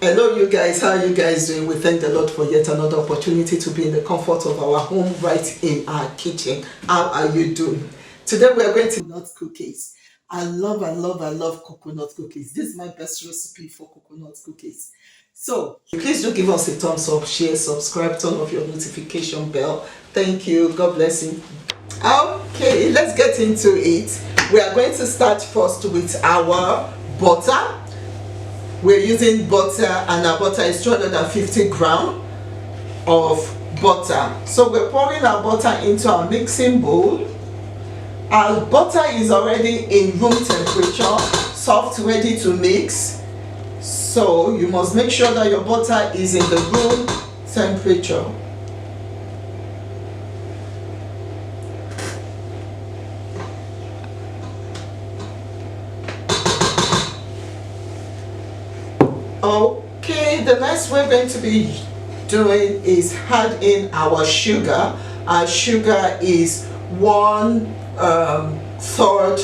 Hello you guys, how are you guys doing? We thank the Lord for yet another opportunity to be in the comfort of our home, right in our kitchen. How are you doing? Today we are going to nut cookies. I love coconut cookies. This is my best recipe for coconut cookies. So please do give us a thumbs up, share, subscribe, turn off your notification bell. Thank you. God bless you. Okay, let's get into it. We are going to start first with our butter. We're using butter, and our butter is 250 grams of butter. So we're pouring our butter into our mixing bowl. Our butter is already in room temperature, soft, ready to mix. So you must make sure that your butter is in the room temperature. Okay, the next we're going to be doing is add in our sugar. Our sugar is one third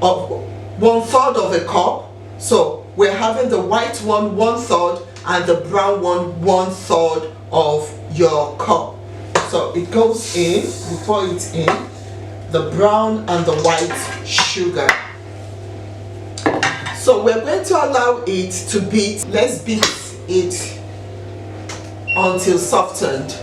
of a cup. So we're having the white one 1/3 and the brown one 1/3 of your cup. So it goes in, we pour it in, the brown and the white sugar. So we're going to allow it to beat. Let's beat it until softened.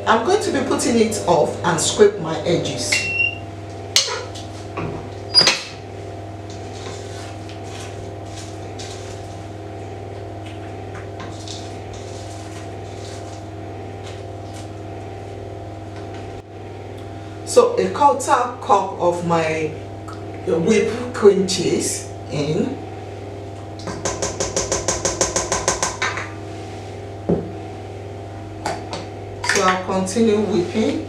I'm going to be putting it off and scrape my edges. So a quarter cup of my whipped cream cheese in. So I'll continue whipping.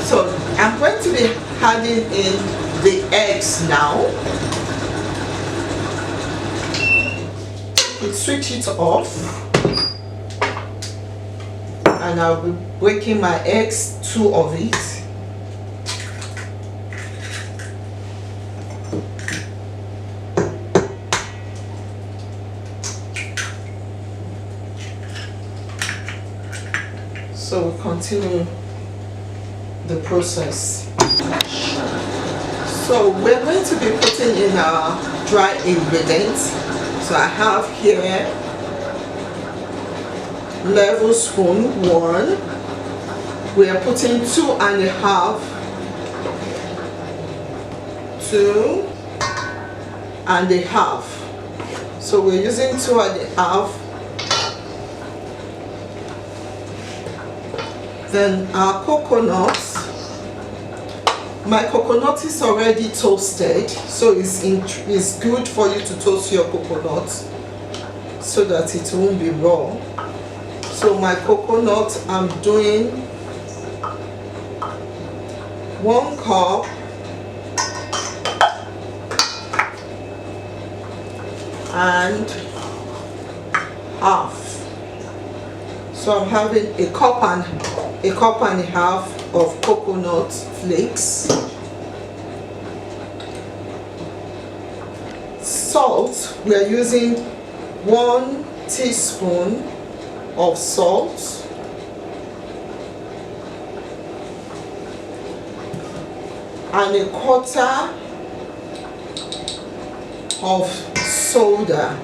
So I'm going to be adding in the eggs now. We'll switch it off, and I'll be breaking my eggs, 2 of it. So we'll continue the process. So we're going to be putting in our dry ingredients. So I have here level spoon 1. We are putting 2.5, 2.5. So we're using 2.5. Then our coconuts. My coconut is already toasted, so it's good for you to toast your coconut so that it won't be raw. So my coconut, I'm doing 1 cup and half. So I'm having a cup and a half of coconut flakes. Salt, we are using 1 teaspoon of salt. And 1/4 of soda.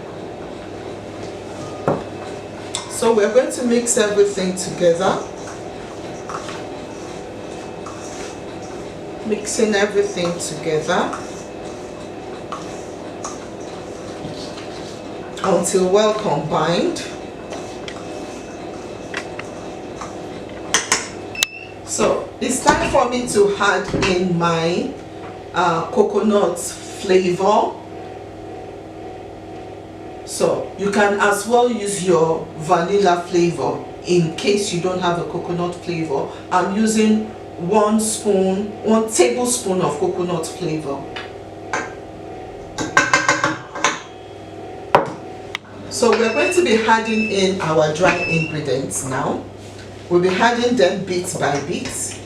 So we're going to mix everything together. Mixing everything together until well combined. So it's time for me to add in my coconut flavor. So you can as well use your vanilla flavor in case you don't have a coconut flavor. I'm using 1 tablespoon of coconut flavor. So we're going to be adding in our dry ingredients now. We'll be adding them bit by bit.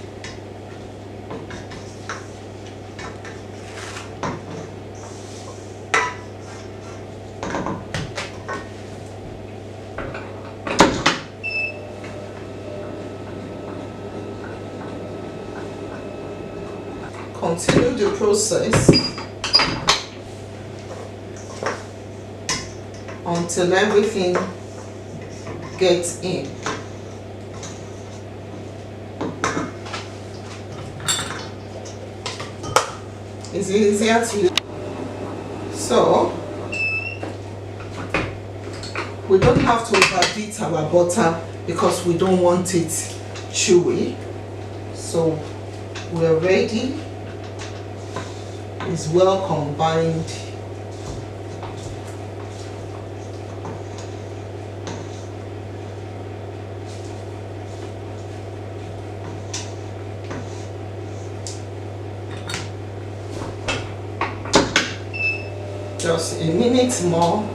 Continue the process until everything gets in. It's easier to use. So we don't have to overbeat our butter because we don't want it chewy. So we're ready. It's well combined. Just a minute more.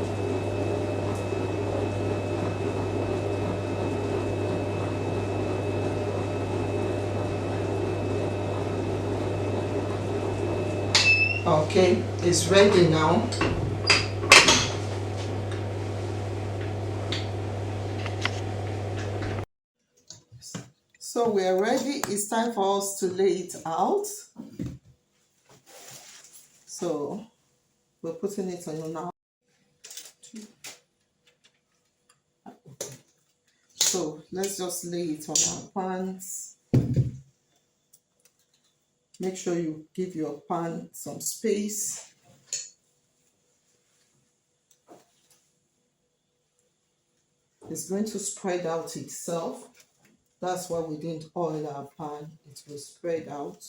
Okay, it's ready now. So we're ready. It's time for us to lay it out. So we're putting it on now. So let's just lay it on our pans. Make sure you give your pan some space. It's going to spread out itself. That's why we didn't oil our pan. It will spread out.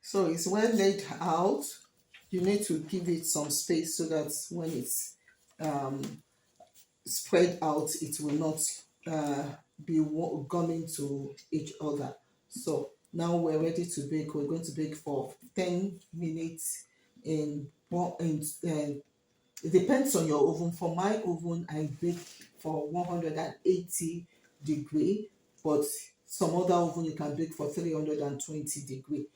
So it's well laid out. You need to give it some space so that when it's spread out, it will not be gummy to each other. So now we're ready to bake. We're going to bake for 10 minutes in it depends on your oven. For my oven, I bake for 180 degree, but some other oven you can bake for 320 degree.